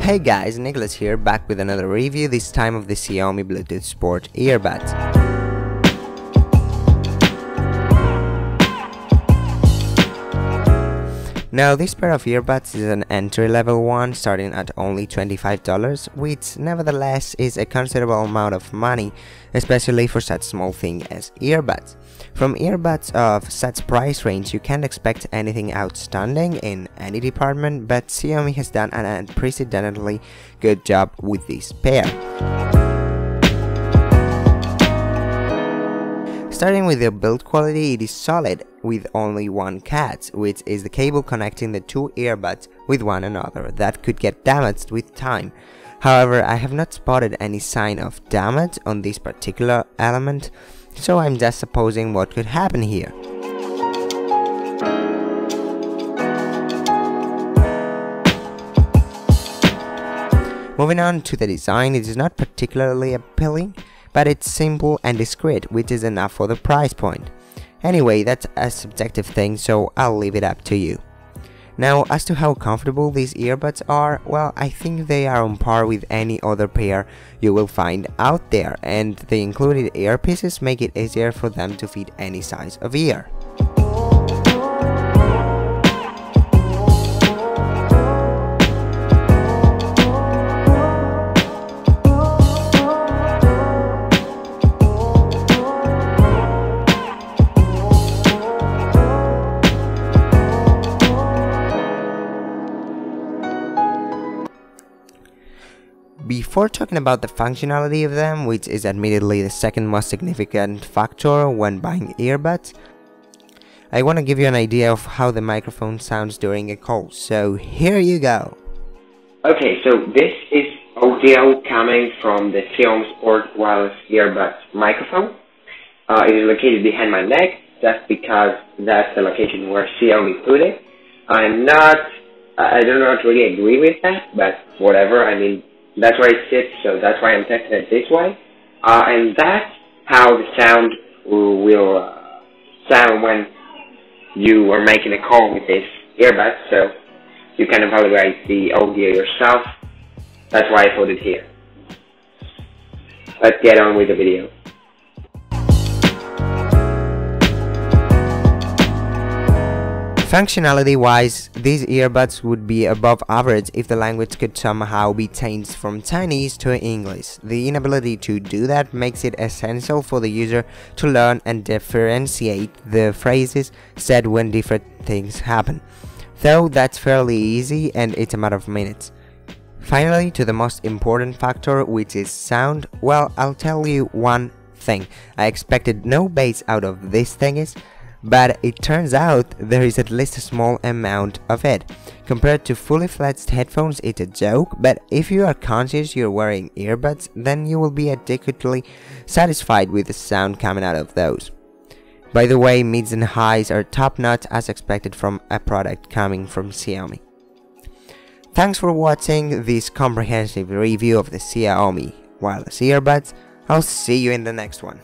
Hey guys, Nicholas here, back with another review, this time of the Xiaomi Bluetooth Sport earbuds. Now this pair of earbuds is an entry-level one starting at only $25, which nevertheless is a considerable amount of money, especially for such small thing as earbuds. From earbuds of such price range you can't expect anything outstanding in any department, but Xiaomi has done an unprecedentedly good job with this pair. Starting with the build quality, it is solid with only one catch, which is the cable connecting the two earbuds with one another that could get damaged with time. However, I have not spotted any sign of damage on this particular element, so I'm just supposing what could happen here. Moving on to the design, it is not particularly appealing, but it's simple and discreet, which is enough for the price point. Anyway, that's a subjective thing, so I'll leave it up to you. Now, as to how comfortable these earbuds are, well, I think they are on par with any other pair you will find out there, and the included earpieces make it easier for them to fit any size of ear. Before talking about the functionality of them, which is admittedly the second most significant factor when buying earbuds, I want to give you an idea of how the microphone sounds during a call, so here you go. Okay, so this is audio coming from the Xiaomi Sport Wireless Earbuds microphone. It is located behind my neck, just because that's the location where Xiaomi put it. I do not really agree with that, but whatever, I mean, that's where it sits, so that's why I'm testing it this way. And that's how the sound will sound when you are making a call with this earbud, so you can evaluate the audio yourself. That's why I put it here. Let's get on with the video. Functionality wise, these earbuds would be above average if the language could somehow be changed from Chinese to English. The inability to do that makes it essential for the user to learn and differentiate the phrases said when different things happen. Though that's fairly easy and it's a matter of minutes. Finally, to the most important factor, which is sound, well, I'll tell you one thing. I expected no bass out of these thingies, but it turns out there is at least a small amount of it. Compared to fully fledged headphones, it's a joke, but if you are conscious you're wearing earbuds, then you will be adequately satisfied with the sound coming out of those. By the way, mids and highs are top notch as expected from a product coming from Xiaomi. Thanks for watching this comprehensive review of the Xiaomi wireless earbuds. I'll see you in the next one.